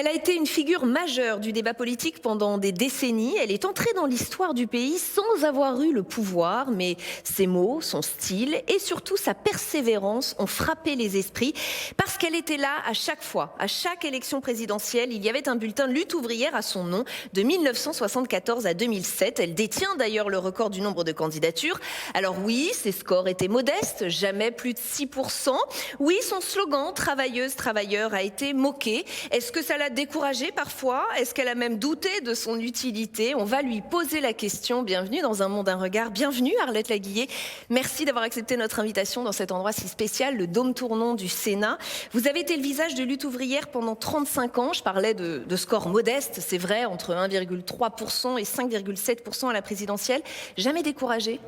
Elle a été une figure majeure du débat politique pendant des décennies. Elle est entrée dans l'histoire du pays sans avoir eu le pouvoir, mais ses mots, son style et surtout sa persévérance ont frappé les esprits parce qu'elle était là à chaque fois. À chaque élection présidentielle, il y avait un bulletin Lutte ouvrière à son nom de 1974 à 2007. Elle détient d'ailleurs le record du nombre de candidatures. Alors oui, ses scores étaient modestes, jamais plus de 6%. Oui, son slogan « Travailleuse, travailleur » a été moqué. Est-ce que ça l'a découragée parfois? Est-ce qu'elle a même douté de son utilité? On va lui poser la question. Bienvenue dans Un monde, un regard. Bienvenue Arlette Laguillet. Merci d'avoir accepté notre invitation dans cet endroit si spécial, le Dôme tournant du Sénat. Vous avez été le visage de Lutte ouvrière pendant 35 ans. Je parlais de scores modestes, c'est vrai, entre 1,3% et 5,7% à la présidentielle. Jamais découragée?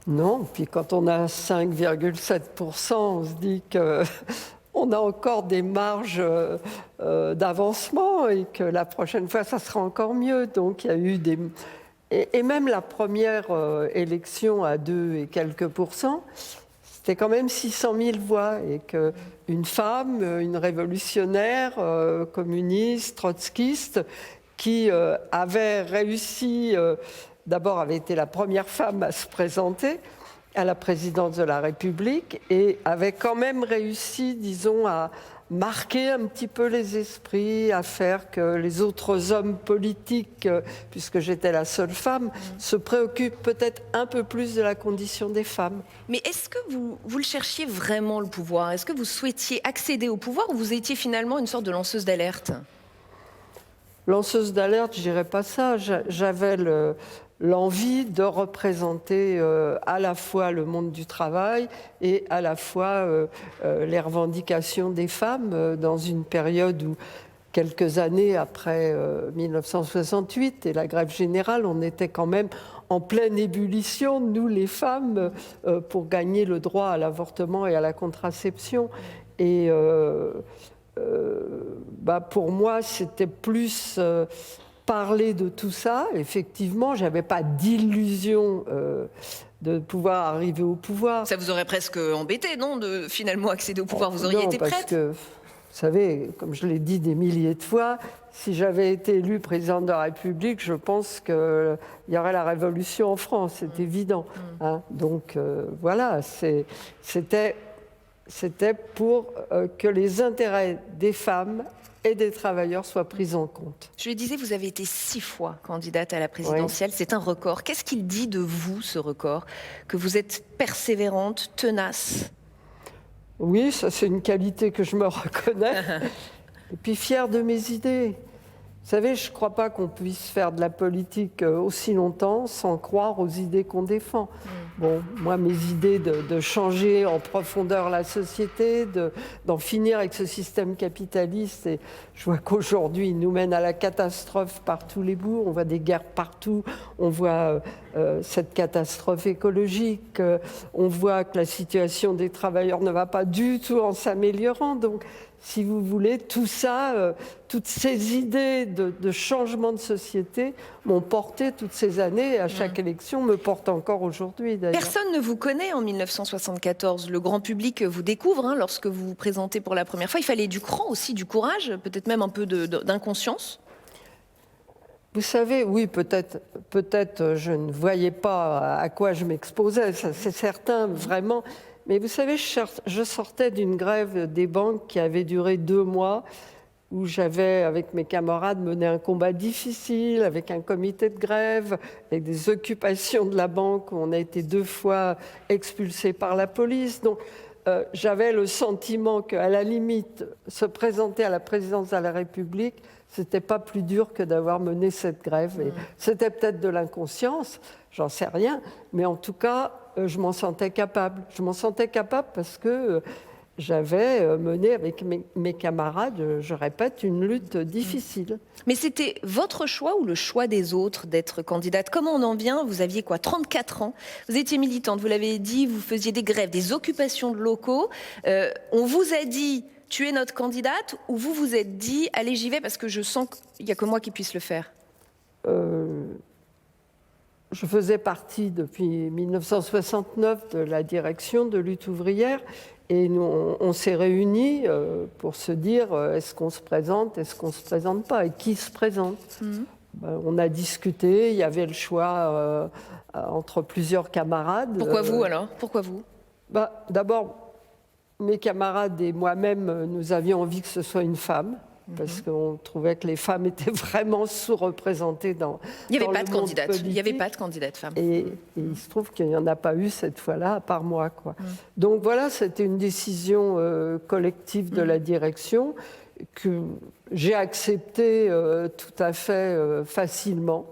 Non, puis quand on a 5,7%, on se dit qu'on a encore des marges d'avancement et que la prochaine fois, ça sera encore mieux. Donc il y a eu des... Et même la première élection à 2 et quelques pourcents, c'était quand même 600 000 voix. Et qu'une femme, une révolutionnaire, communiste, trotskiste, qui avait réussi... D'abord, avait été la première femme à se présenter à la présidence de la République et avait quand même réussi, disons, à marquer un petit peu les esprits, à faire que les autres hommes politiques, puisque j'étais la seule femme, se préoccupent peut-être un peu plus de la condition des femmes. Mais est-ce que vous le cherchiez vraiment, le pouvoir? Est-ce que vous souhaitiez accéder au pouvoir ou vous étiez finalement une sorte de lanceuse d'alerte? Lanceuse d'alerte, je dirais pas ça. J'avais l'envie de représenter à la fois le monde du travail et à la fois les revendications des femmes dans une période où, quelques années après 1968 et la grève générale, on était quand même en pleine ébullition, nous les femmes, pour gagner le droit à l'avortement et à la contraception. Et pour moi, c'était plus parler de tout ça. Effectivement, je n'avais pas d'illusion de pouvoir arriver au pouvoir. Ça vous aurait presque embêté, non, de finalement accéder au pouvoir? Vous auriez été prête? Parce que, vous savez, comme je l'ai dit des milliers de fois, si j'avais été élue présidente de la République, je pense qu'il y aurait la révolution en France, c'est évident. Hein. Donc voilà, c'était pour que les intérêts des femmes et des travailleurs soient pris en compte. Je le disais, vous avez été 6 fois candidate à la présidentielle. Oui. C'est un record. Qu'est-ce qu'il dit de vous, ce record? Que vous êtes persévérante, tenace? Oui, ça c'est une qualité que je me reconnais. Et puis fière de mes idées. Vous savez, je ne crois pas qu'on puisse faire de la politique aussi longtemps sans croire aux idées qu'on défend. Bon, moi, mes idées de changer en profondeur la société, d'en finir avec ce système capitaliste, et je vois qu'aujourd'hui, il nous mène à la catastrophe par tous les bouts. On voit des guerres partout, on voit cette catastrophe écologique, on voit que la situation des travailleurs ne va pas du tout en s'améliorant. Donc, si vous voulez, tout ça, toutes ces idées de changement de société m'ont porté toutes ces années et à chaque élection me portent encore aujourd'hui d'ailleurs. Personne ne vous connaît en 1974. Le grand public vous découvre lorsque vous vous présentez pour la première fois. Il fallait du cran aussi, du courage, peut-être même un peu d'inconscience. Vous savez, oui, peut-être je ne voyais pas à quoi je m'exposais, c'est certain, vraiment. Mais vous savez, je sortais d'une grève des banques qui avait duré 2 mois, où j'avais, avec mes camarades, mené un combat difficile, avec un comité de grève, avec des occupations de la banque, où on a été 2 fois expulsés par la police. Donc, j'avais le sentiment qu'à la limite, se présenter à la présidence de la République, c'était pas plus dur que d'avoir mené cette grève. Et c'était peut-être de l'inconscience, j'en sais rien, mais en tout cas, je m'en sentais capable. Je m'en sentais capable parce que j'avais mené avec mes camarades, je répète, une lutte difficile. Mais c'était votre choix ou le choix des autres d'être candidate? Comment on en vient? Vous aviez quoi, 34 ans? Vous étiez militante, vous l'avez dit, vous faisiez des grèves, des occupations de locaux. On vous a dit, tu es notre candidate, ou vous vous êtes dit, allez, j'y vais parce que je sens qu'il n'y a que moi qui puisse le faire? Je faisais partie depuis 1969 de la direction de Lutte ouvrière Et nous, on s'est réunis pour se dire est-ce qu'on se présente, est-ce qu'on ne se présente pas, et qui se présente. On a discuté, il y avait le choix entre plusieurs camarades. Pourquoi vous alors? Pourquoi vous? D'abord, mes camarades et moi-même, nous avions envie que ce soit une femme, parce qu'on trouvait que les femmes étaient vraiment sous-représentées dans Il n'y avait dans pas le de monde candidate. politique. Il n'y avait pas de candidate femme. Et il se trouve qu'il n'y en a pas eu cette fois-là, à part moi, quoi. Donc voilà, c'était une décision collective de la direction que j'ai acceptée tout à fait facilement,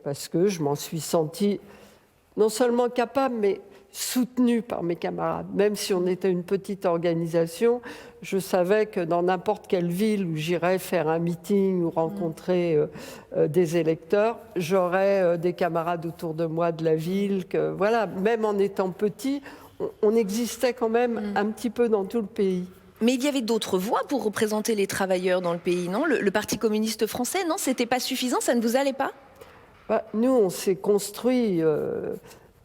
parce que je m'en suis sentie non seulement capable, mais soutenue par mes camarades. Même si on était une petite organisation, je savais que dans n'importe quelle ville où j'irais faire un meeting ou rencontrer des électeurs, j'aurais des camarades autour de moi de la ville. Que, voilà, même en étant petit, on existait quand même un petit peu dans tout le pays. Mais il y avait d'autres voies pour représenter les travailleurs dans le pays, non? Le Parti communiste français, non? C'était pas suffisant? Ça ne vous allait pas? Nous, on s'est construit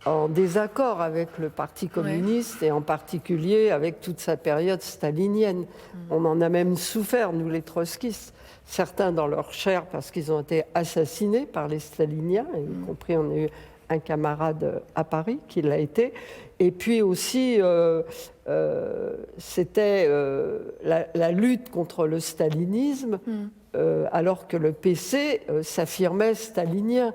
en désaccord avec le Parti communiste et en particulier avec toute sa période stalinienne. On en a même souffert, nous les trotskistes, certains dans leur chair parce qu'ils ont été assassinés par les staliniens, y compris on a eu un camarade à Paris qui l'a été. Et puis aussi, c'était la lutte contre le stalinisme, alors que le PC s'affirmait stalinien.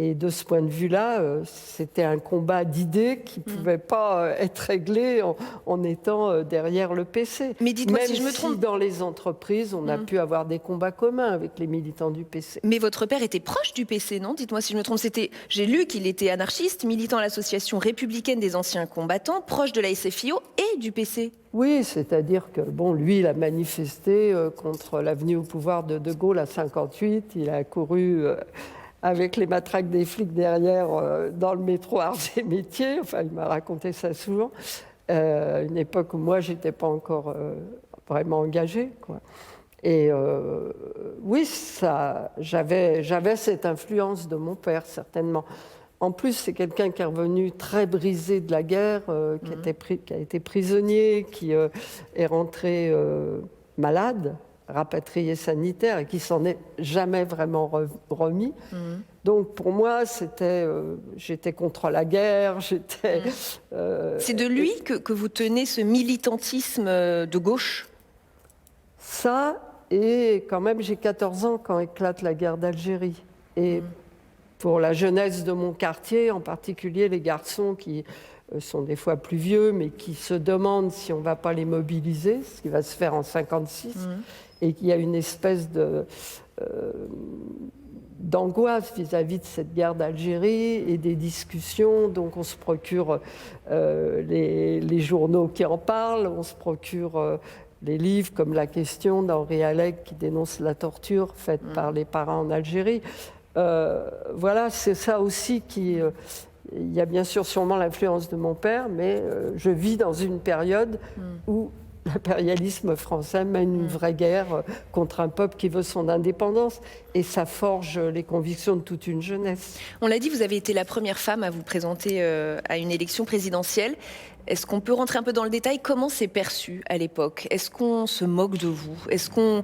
Et de ce point de vue-là, c'était un combat d'idées qui ne pouvait pas être réglé en étant derrière le PC. Mais dites-moi Même si je me trompe. dans les entreprises, on a pu avoir des combats communs avec les militants du PC. Mais votre père était proche du PC, non? Dites-moi si je me trompe. J'ai lu qu'il était anarchiste, militant à l'association républicaine des anciens combattants, proche de la SFIO et du PC. Oui, c'est-à-dire que, bon, lui, il a manifesté contre la venue au pouvoir de De Gaulle à 58. Il a couru avec les matraques des flics derrière dans le métro Arts et Métiers. Enfin, il m'a raconté ça souvent. Une époque où moi, je n'étais pas encore vraiment engagée, quoi. Et oui, j'avais cette influence de mon père, certainement. En plus, c'est quelqu'un qui est revenu très brisé de la guerre, qui a été prisonnier, qui est rentré malade, rapatrié sanitaire, et qui s'en est jamais vraiment remis. Donc pour moi, j'étais contre la guerre, j'étais... C'est de lui que vous tenez ce militantisme de gauche? Ça, et quand même, j'ai 14 ans quand éclate la guerre d'Algérie. Et pour la jeunesse de mon quartier, en particulier les garçons qui sont des fois plus vieux, mais qui se demandent si on ne va pas les mobiliser, ce qui va se faire en 56, et qu'il y a une espèce d'angoisse vis-à-vis de cette guerre d'Algérie et des discussions. Donc on se procure les journaux qui en parlent, on se procure les livres comme La Question d'Henri Alleg qui dénonce la torture faite par les parents en Algérie. Voilà, c'est ça aussi qui... il y a bien sûr sûrement l'influence de mon père, mais je vis dans une période où l'impérialisme français mène une vraie guerre contre un peuple qui veut son indépendance, et ça forge les convictions de toute une jeunesse. On l'a dit, vous avez été la première femme à vous présenter à une élection présidentielle. Est-ce qu'on peut rentrer un peu dans le détail? Comment c'est perçu à l'époque? Est-ce qu'on se moque de vous? Est-ce qu'on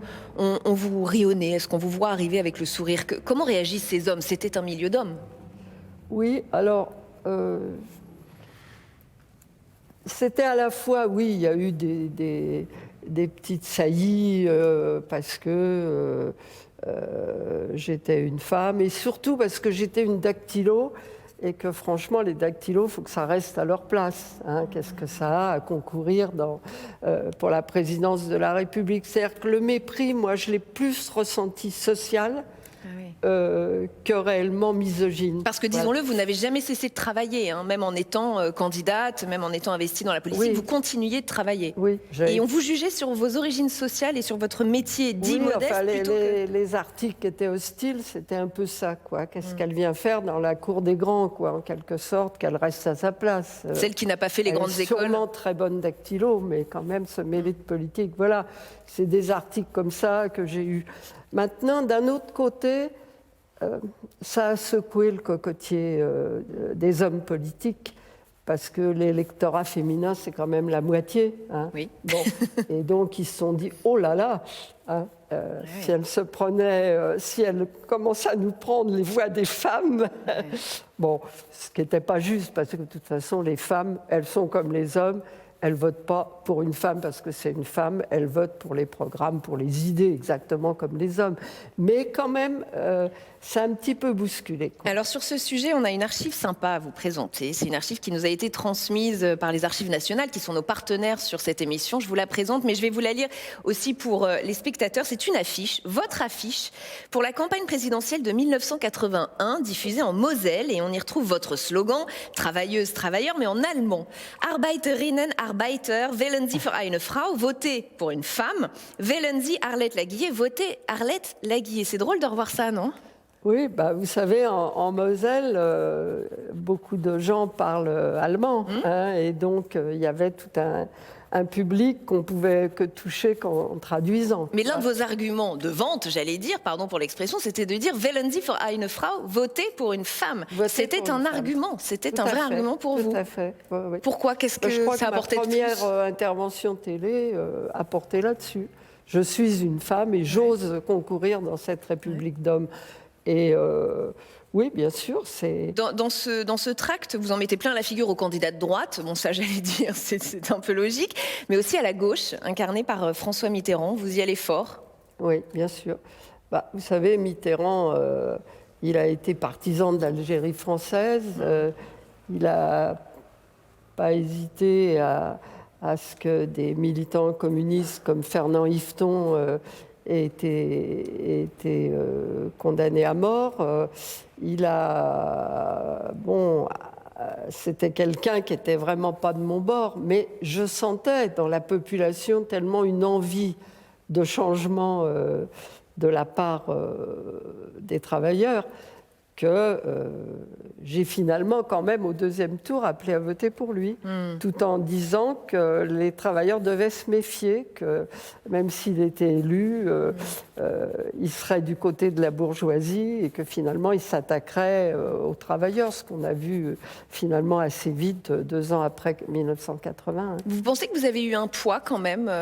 vous rit au nez? Est-ce qu'on vous voit arriver avec le sourire? Comment réagissent ces hommes? C'était un milieu d'hommes. Oui, alors... c'était à la fois, oui, il y a eu des petites saillies parce que j'étais une femme, et surtout parce que j'étais une dactylo, et que franchement, les dactylos, il faut que ça reste à leur place. Hein. Qu'est-ce que ça a à concourir pour la présidence de la République? C'est-à-dire que le mépris, moi, je l'ai plus ressenti social que réellement misogyne. Parce que, disons-le, vous n'avez jamais cessé de travailler, hein, même en étant candidate, même en étant investie dans la politique, vous continuiez de travailler. Oui, et on vous jugeait sur vos origines sociales et sur votre métier dit modeste. Enfin, les articles qui étaient hostiles, c'était un peu ça, quoi. Qu'est-ce qu'elle vient faire dans la cour des grands, quoi, en quelque sorte, qu'elle reste à sa place. Celle qui n'a pas fait les grandes écoles. Sûrement très bonne dactylo, mais quand même se mêler de politique. Voilà, c'est des articles comme ça que j'ai eus. Maintenant, d'un autre côté, ça a secoué le cocotier des hommes politiques, parce que l'électorat féminin, c'est quand même la moitié. Hein. Oui. Bon. Et donc, ils se sont dit, oh là là, hein, si elle se prenait, si elle commence à nous prendre les voix des femmes, bon, ce qui n'était pas juste, parce que de toute façon, les femmes, elles sont comme les hommes, elles ne votent pas pour une femme parce que c'est une femme, elles votent pour les programmes, pour les idées, exactement comme les hommes. Mais quand même, c'est un petit peu bousculé, quoi. Alors sur ce sujet, on a une archive sympa à vous présenter. C'est une archive qui nous a été transmise par les Archives nationales, qui sont nos partenaires sur cette émission. Je vous la présente, mais je vais vous la lire aussi pour les spectateurs. C'est une affiche, votre affiche, pour la campagne présidentielle de 1981, diffusée en Moselle. Et on y retrouve votre slogan, travailleuse, travailleur, mais en allemand. Arbeiterinnen, Arbeiter, wählen Sie für eine Frau, votez pour une femme. Wählen Sie Arlette Laguiller, votez Arlette Laguiller. C'est drôle de revoir ça, non ? Oui, bah, vous savez, en Moselle, beaucoup de gens parlent allemand. Hein, et donc, il y avait tout un public qu'on pouvait que toucher qu'en traduisant. Mais l'un de vos arguments de vente, j'allais dire, pardon pour l'expression, c'était de dire « Wählen Sie für eine Frau, votez pour une femme ». C'était un argument, c'était un vrai argument pour vous. Tout à fait. Oui, oui. Pourquoi ? Qu'est-ce que Je crois ça que ma apportait de plus ? première intervention télé a porté là-dessus. Je suis une femme et j'ose concourir dans cette république d'hommes. Et oui, bien sûr, c'est... Dans ce tract, vous en mettez plein la figure aux candidats de droite. Bon, ça, j'allais dire, c'est un peu logique. Mais aussi à la gauche, incarnée par François Mitterrand. Vous y allez fort. Oui, bien sûr. Bah, vous savez, Mitterrand, il a été partisan de l'Algérie française. Il n'a pas hésité à ce que des militants communistes comme Fernand Yveton ait été condamné à mort. C'était quelqu'un qui n'était vraiment pas de mon bord, mais je sentais dans la population tellement une envie de changement de la part des travailleurs que j'ai finalement quand même au deuxième tour appelé à voter pour lui, tout en disant que les travailleurs devaient se méfier, que même s'il était élu, il serait du côté de la bourgeoisie et que finalement il s'attaquerait aux travailleurs, ce qu'on a vu finalement assez vite 2 ans après 1980. Hein. Vous pensez que vous avez eu un poids quand même,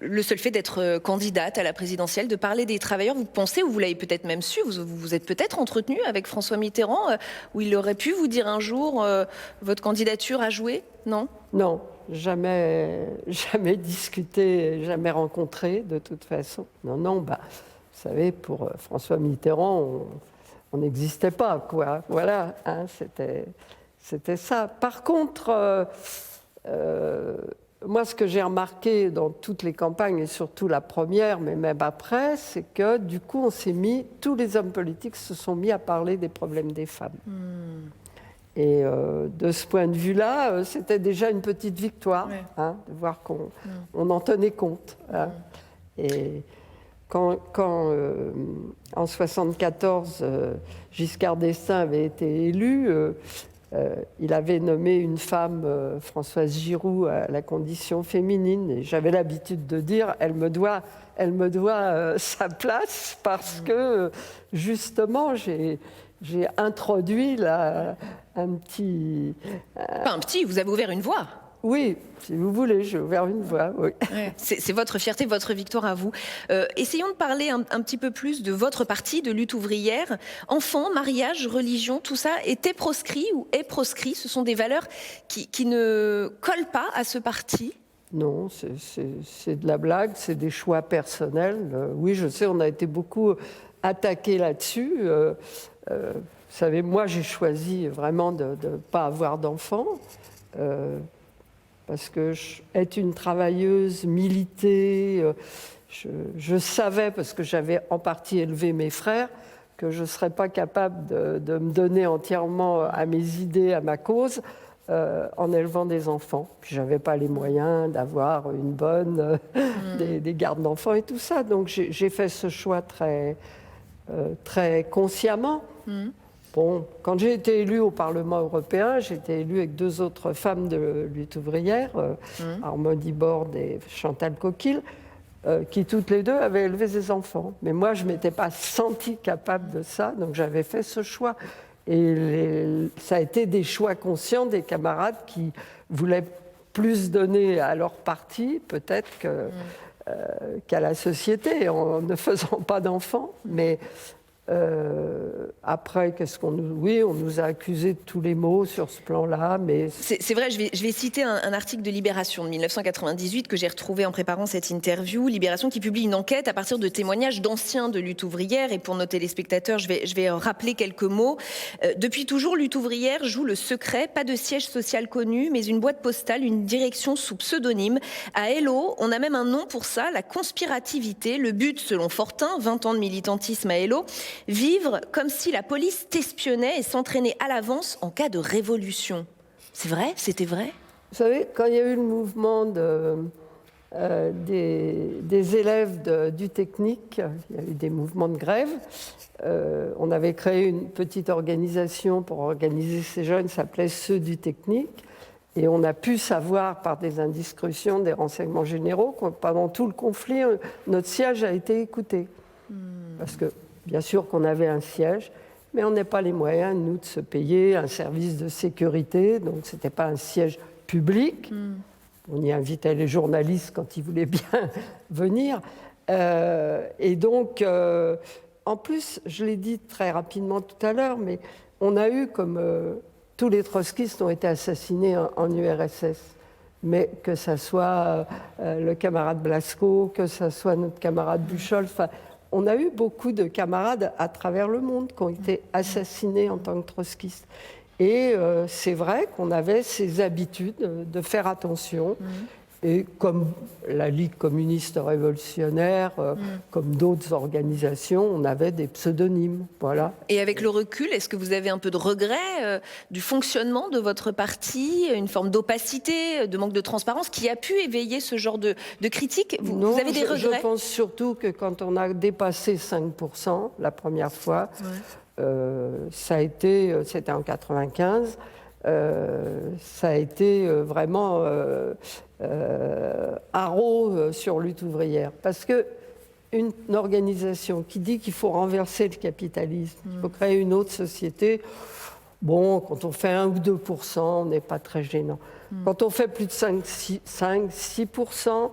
le seul fait d'être candidate à la présidentielle, de parler des travailleurs, vous pensez, ou vous l'avez peut-être même su, vous vous êtes peut-être entretenu avec François Mitterrand, où il aurait pu vous dire un jour votre candidature a joué, non ? Non, jamais discuté, jamais rencontré de toute façon. Non, bah, vous savez, pour François Mitterrand, on n'existait pas, quoi. Voilà, hein, c'était ça. Par contre, moi, ce que j'ai remarqué dans toutes les campagnes, et surtout la première, mais même après, c'est que du coup, tous les hommes politiques se sont mis à parler des problèmes des femmes. Et de ce point de vue-là, c'était déjà une petite victoire, hein, de voir qu'on en tenait compte. Hein. Et quand en 1974, Giscard d'Estaing avait été élu, il avait nommé une femme, Françoise Giroud, à la condition féminine. Et j'avais l'habitude de dire, elle me doit sa place parce que, justement, j'ai introduit un petit... Pas un petit, vous avez ouvert une voie. Oui, si vous voulez, j'ai ouvert une voie, oui. Ouais, c'est votre fierté, votre victoire à vous. Essayons de parler un petit peu plus de votre parti, de lutte ouvrière. Enfants, mariage, religion, tout ça était proscrit ou est proscrit. Ce sont des valeurs qui ne collent pas à ce parti. Non, c'est de la blague, c'est des choix personnels. Oui, je sais, on a été beaucoup attaqué là-dessus. Vous savez, moi, j'ai choisi vraiment de ne pas avoir d'enfants. Parce que être une travailleuse, militer, je savais, parce que j'avais en partie élevé mes frères, que je ne serais pas capable de me donner entièrement à mes idées, à ma cause, en élevant des enfants. Puis je n'avais pas les moyens d'avoir une bonne, des gardes d'enfants et tout ça. Donc j'ai fait ce choix très consciemment. Bon, quand j'ai été élue au Parlement européen, j'ai été élue avec 2 autres femmes de lutte ouvrière, Harmonie Borde et Chantal Coquille, qui toutes les deux avaient élevé des enfants. Mais moi, je ne m'étais pas sentie capable de ça, donc j'avais fait ce choix. Et ça a été des choix conscients des camarades qui voulaient plus donner à leur parti, peut-être qu'à la société, en ne faisant pas d'enfants. Mais après, oui, on nous a accusés de tous les maux sur ce plan-là, mais... C'est vrai, je vais citer un article de Libération de 1998 que j'ai retrouvé en préparant cette interview. Libération qui publie une enquête à partir de témoignages d'anciens de Lutte ouvrière. Et pour nos téléspectateurs, je vais rappeler quelques mots. Depuis toujours, Lutte ouvrière joue le secret. Pas de siège social connu, mais une boîte postale, une direction sous pseudonyme. À Hello, on a même un nom pour ça, la conspirativité. Le but, selon Fortin, 20 ans de militantisme à Hello, vivre comme si la police t'espionnait et s'entraînait à l'avance en cas de révolution. C'est vrai? C'était vrai? Vous savez, quand il y a eu le mouvement des élèves du technique, il y a eu des mouvements de grève, on avait créé une petite organisation pour organiser ces jeunes, ça s'appelait Ceux du technique, et on a pu savoir par des indiscrétions, des renseignements généraux, que pendant tout le conflit, notre siège a été écouté. Parce que bien sûr qu'on avait un siège, mais on n'a pas les moyens, nous, de se payer un service de sécurité. Donc, ce n'était pas un siège public. On y invitait les journalistes quand ils voulaient bien venir. Et donc, en plus, je l'ai dit très rapidement tout à l'heure, mais on a eu, comme tous les trotskistes ont été assassinés en URSS, mais que ce soit le camarade Blasco, que ce soit notre camarade Buchholz, enfin, on a eu beaucoup de camarades à travers le monde qui ont été assassinés en tant que trotskistes. Et c'est vrai qu'on avait ces habitudes de faire attention. Et comme la Ligue communiste révolutionnaire, comme d'autres organisations, on avait des pseudonymes. Voilà. Et avec le recul, est-ce que vous avez un peu de regret du fonctionnement de votre parti, une forme d'opacité, de manque de transparence qui a pu éveiller ce genre de critiques? Non, vous avez des regrets? Je pense surtout que quand on a dépassé 5% la première fois, c'était en 1995, ça a été vraiment haro sur Lutte ouvrière. Parce qu'une organisation qui dit qu'il faut renverser le capitalisme, qu'il faut créer une autre société, bon, quand on fait 1 ou 2%, on n'est pas très gênant. Quand on fait plus de 5-6%,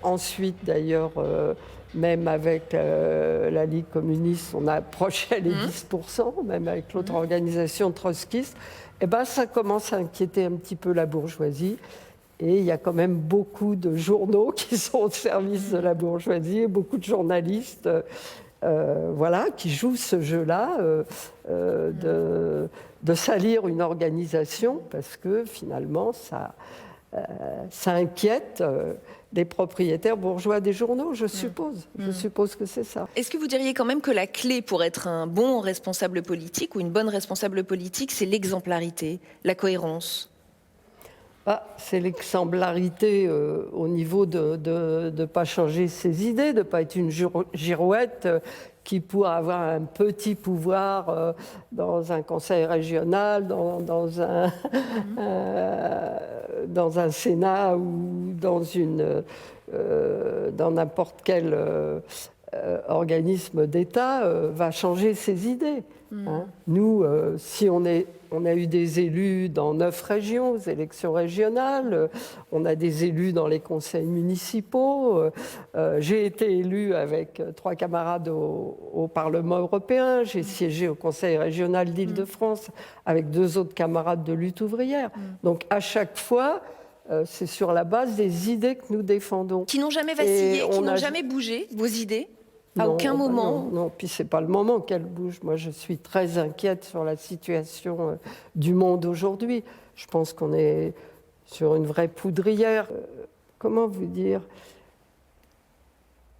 ensuite d'ailleurs, même avec la Ligue communiste, on approchait les 10%, même avec l'autre organisation trotskiste, et ben, ça commence à inquiéter un petit peu la bourgeoisie. Et il y a quand même beaucoup de journaux qui sont au service de la bourgeoisie, beaucoup de journalistes voilà, qui jouent ce jeu-là de salir une organisation parce que finalement, ça inquiète les propriétaires bourgeois des journaux, je suppose. Je suppose que c'est ça. Est-ce que vous diriez quand même que la clé pour être un bon responsable politique ou une bonne responsable politique, c'est l'exemplarité, la cohérence? C'est l'exemplarité au niveau de ne pas changer ses idées, de ne pas être une girouette qui pourrait avoir un petit pouvoir dans un conseil régional, dans un Sénat ou dans n'importe quel organisme d'État, va changer ses idées. Hein. Nous, si on a eu des élus dans 9 régions, aux élections régionales, on a des élus dans les conseils municipaux. J'ai été élu avec 3 camarades au Parlement européen. J'ai siégé au conseil régional d'Île-de-France avec 2 autres camarades de Lutte ouvrière. Donc à chaque fois, c'est sur la base des idées que nous défendons. Qui n'ont jamais vacillé, qui n'ont jamais bougé, vos idées? À aucun moment? Non, puis c'est pas le moment qu'elle bouge. Moi, je suis très inquiète sur la situation du monde aujourd'hui. Je pense qu'on est sur une vraie poudrière. Comment vous dire?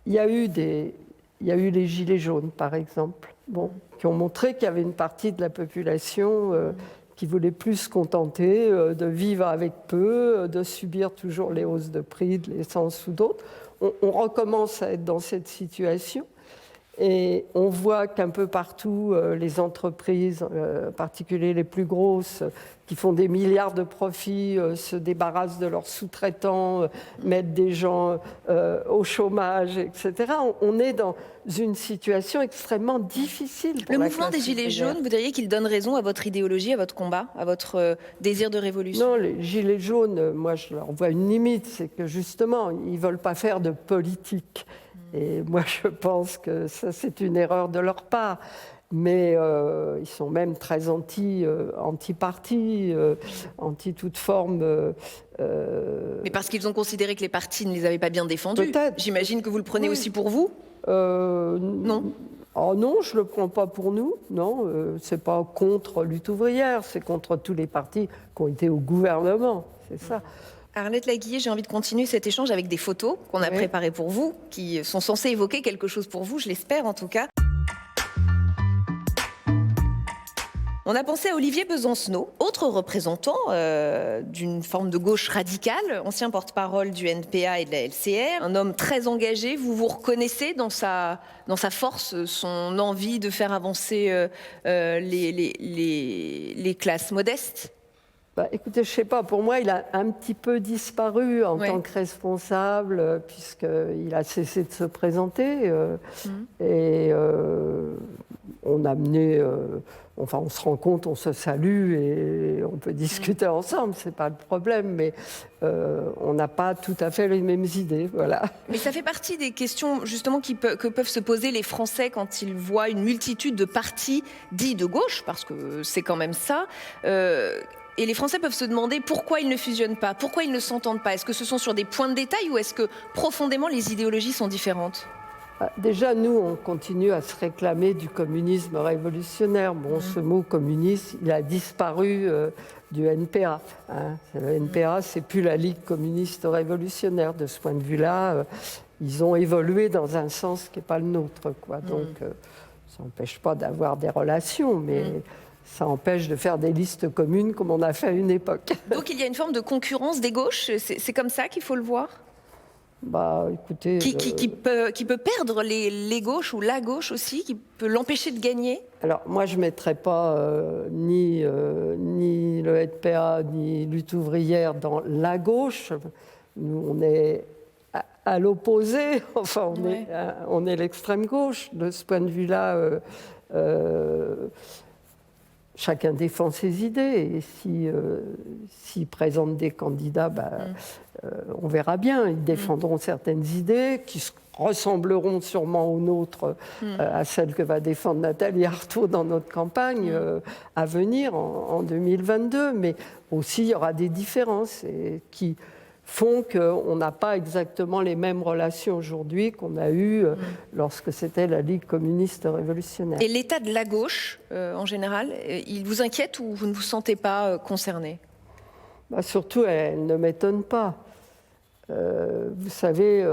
Il y a eu les Gilets jaunes, par exemple, qui ont montré qu'il y avait une partie de la population qui voulait plus se contenter de vivre avec peu, de subir toujours les hausses de prix de l'essence ou d'autres. On recommence à être dans cette situation et on voit qu'un peu partout, les entreprises, en particulier les plus grosses, qui font des milliards de profits, se débarrassent de leurs sous-traitants, mettent des gens au chômage, etc. On est dans une situation extrêmement difficile pour Le la mouvement des classe Gilets ouvrière. jaunes, vous diriez qu'il donne raison à votre idéologie, à votre combat, à votre désir de révolution? Non, les Gilets jaunes, moi je leur vois une limite, c'est que justement, ils ne veulent pas faire de politique. Et moi je pense que ça c'est une erreur de leur part. Mais ils sont même très anti-parti, anti toute forme. Mais parce qu'ils ont considéré que les partis ne les avaient pas bien défendus. Peut-être. J'imagine que vous le prenez Oui. aussi pour vous? Non. Oh non, je ne le prends pas pour nous. Non, c'est pas contre Lutte ouvrière, c'est contre tous les partis qui ont été au gouvernement. C'est ça. Arlette Laguiller, j'ai envie de continuer cet échange avec des photos qu'on a préparées pour vous, qui sont censées évoquer quelque chose pour vous, je l'espère en tout cas. On a pensé à Olivier Besancenot, autre représentant d'une forme de gauche radicale, ancien porte-parole du NPA et de la LCR, un homme très engagé. Vous vous reconnaissez dans sa force, son envie de faire avancer les classes modestes? Bah, écoutez, je ne sais pas, pour moi, il a un petit peu disparu en tant que responsable, puisqu'il a cessé de se présenter. Et on a mené, enfin, on se rencontre, on se salue et on peut discuter ensemble, ce n'est pas le problème, mais on n'a pas tout à fait les mêmes idées, voilà. Mais ça fait partie des questions, justement, que peuvent se poser les Français quand ils voient une multitude de partis dits de gauche, parce que c'est quand même ça. Et les Français peuvent se demander pourquoi ils ne fusionnent pas, pourquoi ils ne s'entendent pas. Est-ce que ce sont sur des points de détail ou est-ce que profondément les idéologies sont différentes? Déjà, nous, on continue à se réclamer du communisme révolutionnaire. Bon, ce mot communiste, il a disparu du NPA. Hein. Le NPA, c'est plus la Ligue communiste révolutionnaire. De ce point de vue-là, ils ont évolué dans un sens qui n'est pas le nôtre, quoi. Donc, ça n'empêche pas d'avoir des relations, mais ça empêche de faire des listes communes comme on a fait à une époque. Donc il y a une forme de concurrence des gauches, c'est comme ça qu'il faut le voir? Bah, écoutez, Qui peut perdre les gauches ou la gauche aussi, qui peut l'empêcher de gagner? alors moi je ne mettrais pas ni le NPA ni Lutte ouvrière dans la gauche. Nous on est à l'opposé, enfin on est l'extrême gauche. De ce point de vue-là, chacun défend ses idées et s'ils présentent des candidats, on verra bien. Ils défendront certaines idées qui ressembleront sûrement aux nôtres, à celles que va défendre Nathalie Arthaud dans notre campagne à venir en 2022. Mais aussi, il y aura des différences qui font qu'on n'a pas exactement les mêmes relations aujourd'hui qu'on a eues lorsque c'était la Ligue communiste révolutionnaire. Et l'état de la gauche, en général, il vous inquiète ou vous ne vous sentez pas concerné? Surtout, elle ne m'étonne pas. Vous savez,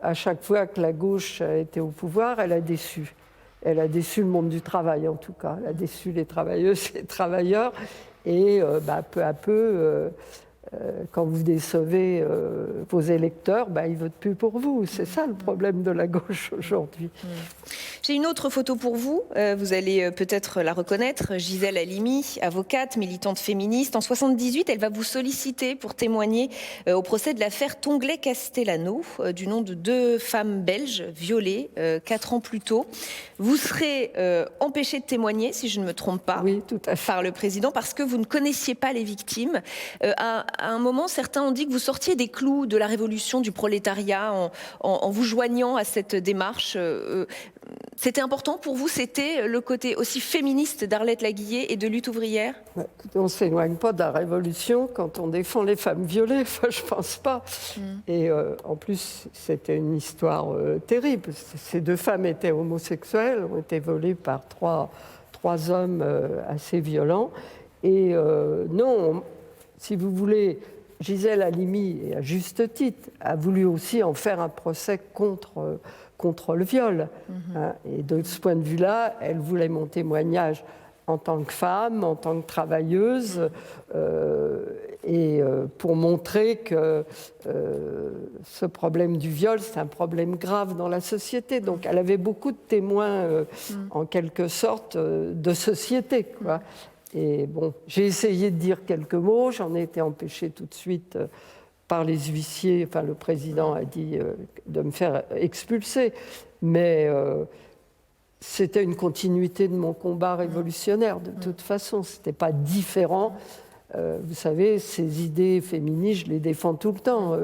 à chaque fois que la gauche a été au pouvoir, elle a déçu. Elle a déçu le monde du travail, en tout cas. Elle a déçu les travailleuses et les travailleurs. Et peu à peu, quand vous décevez vos électeurs, ils ne votent plus pour vous. C'est ça le problème de la gauche aujourd'hui. J'ai une autre photo pour vous. Vous allez peut-être la reconnaître. Gisèle Halimi, avocate, militante féministe. En 78, elle va vous solliciter pour témoigner au procès de l'affaire Tonglet-Castellano, du nom de 2 femmes belges violées 4 ans plus tôt. Vous serez empêché de témoigner, si je ne me trompe pas, oui, tout à fait, par le président, parce que vous ne connaissiez pas les victimes. À un moment, certains ont dit que vous sortiez des clous de la révolution du prolétariat en vous joignant à cette démarche. C'était important pour vous? C'était le côté aussi féministe d'Arlette Laguiller et de Lutte ouvrière? On ne s'éloigne pas de la révolution quand on défend les femmes violées, enfin, je ne pense pas. Et en plus, c'était une histoire terrible. Ces 2 femmes étaient homosexuelles, ont été violées par trois hommes assez violents. Et non, si vous voulez, Gisèle Halimi, et à juste titre, a voulu aussi en faire un procès contre le viol. Et de ce point de vue-là, elle voulait mon témoignage en tant que femme, en tant que travailleuse, pour montrer que ce problème du viol, c'est un problème grave dans la société. Donc elle avait beaucoup de témoins, en quelque sorte, de société, quoi. Et bon, j'ai essayé de dire quelques mots, j'en ai été empêchée tout de suite par les huissiers. Enfin, le président a dit de me faire expulser. Mais c'était une continuité de mon combat révolutionnaire, de toute façon. Ce n'était pas différent. Vous savez, ces idées féministes, je les défends tout le temps.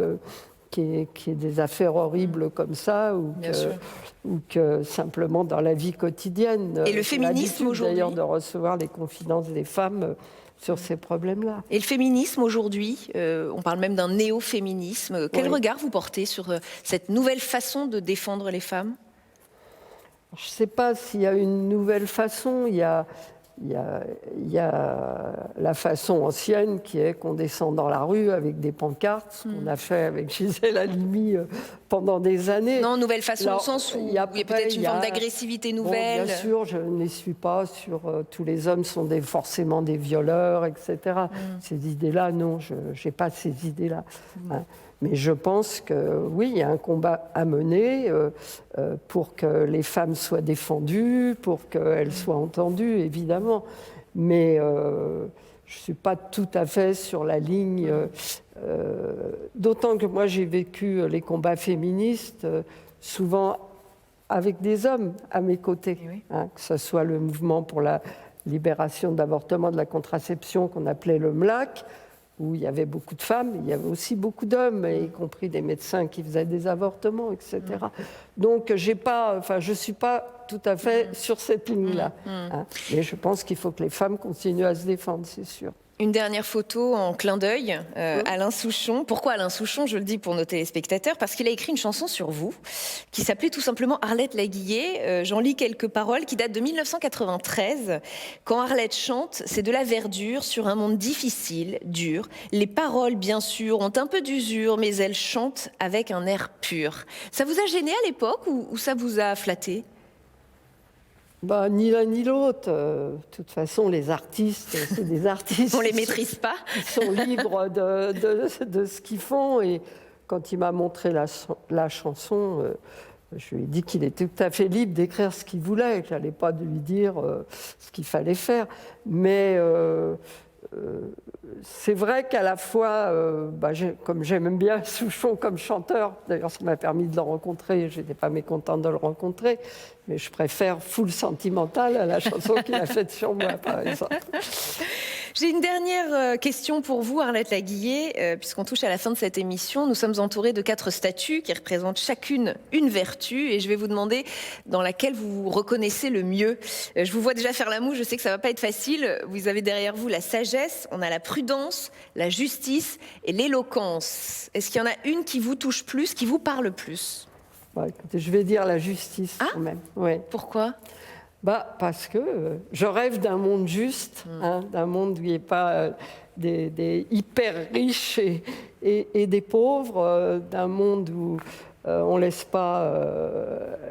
Qu'il y ait des affaires horribles comme ça, ou que simplement dans la vie quotidienne. Et le féminisme aujourd'hui, d'ailleurs, de recevoir les confidences des femmes sur ces problèmes-là. Et le féminisme aujourd'hui, on parle même d'un néo-féminisme. Quel regard vous portez sur cette nouvelle façon de défendre les femmes ? Je ne sais pas s'il y a une nouvelle façon. Il y a la façon ancienne qui est qu'on descend dans la rue avec des pancartes, ce qu'on a fait avec Gisèle Halimi pendant des années. Non, nouvelle façon au sens où il y a peut-être une forme d'agressivité nouvelle. Bon, bien sûr, je ne les suis pas sur tous les hommes sont forcément des violeurs, etc. Ces idées-là, non, je n'ai pas ces idées-là. Hein. Mais je pense que oui, il y a un combat à mener pour que les femmes soient défendues, pour qu'elles soient entendues, évidemment. Mais je ne suis pas tout à fait sur la ligne. D'autant que moi, j'ai vécu les combats féministes souvent avec des hommes à mes côtés. Hein, que ce soit le mouvement pour la libération de l'avortement, de la contraception qu'on appelait le MLAC, où il y avait beaucoup de femmes, il y avait aussi beaucoup d'hommes, y compris des médecins qui faisaient des avortements, etc. Donc, je ne suis pas tout à fait sur cette ligne-là. Hein. Mais je pense qu'il faut que les femmes continuent à se défendre, c'est sûr. Une dernière photo en clin d'œil, Alain Souchon. Pourquoi Alain Souchon ? Je le dis pour nos téléspectateurs, parce qu'il a écrit une chanson sur vous, qui s'appelait tout simplement Arlette Laguiller. J'en lis quelques paroles qui datent de 1993. Quand Arlette chante, c'est de la verdure sur un monde difficile, dur. Les paroles, bien sûr, ont un peu d'usure, mais elles chantent avec un air pur. Ça vous a gêné à l'époque ou ça vous a flatté ? Ni l'un ni l'autre. De toute façon, les artistes, c'est des artistes. On ne les maîtrise pas. Ils sont libres de ce qu'ils font. Et quand il m'a montré la chanson, je lui ai dit qu'il était tout à fait libre d'écrire ce qu'il voulait. Je n'allais pas lui dire ce qu'il fallait faire. Mais c'est vrai qu'à la fois, comme j'aime bien Souchon comme chanteur, d'ailleurs ça m'a permis de le rencontrer, je n'étais pas mécontente de le rencontrer, mais je préfère Full Sentimental à la chanson qu'il a faite sur moi, par exemple. J'ai une dernière question pour vous, Arlette Laguiller, puisqu'on touche à la fin de cette émission. Nous sommes entourés de 4 statues qui représentent chacune une vertu, et je vais vous demander dans laquelle vous vous reconnaissez le mieux. Je vous vois déjà faire la moue, je sais que ça ne va pas être facile. Vous avez derrière vous la sagesse, on a la prudence, la justice et l'éloquence. Est-ce qu'il y en a une qui vous touche plus, qui vous parle plus ? Écoutez, je vais dire la justice quand même. Ouais. Pourquoi ? Parce que je rêve d'un monde juste, d'un monde où il n'y ait pas des hyper riches et des pauvres, d'un monde où on ne laisse pas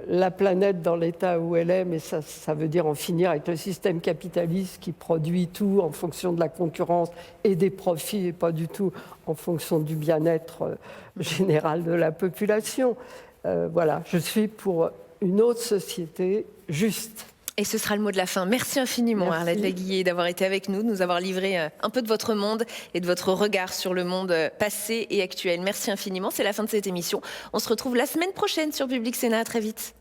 la planète dans l'état où elle est, mais ça veut dire en finir avec le système capitaliste qui produit tout en fonction de la concurrence et des profits, et pas du tout en fonction du bien-être général de la population. Voilà, je suis pour une autre société juste. Et ce sera le mot de la fin. Merci infiniment, Arlette Laguiller, d'avoir été avec nous, de nous avoir livré un peu de votre monde et de votre regard sur le monde passé et actuel. Merci infiniment. C'est la fin de cette émission. On se retrouve la semaine prochaine sur Public Sénat. À très vite.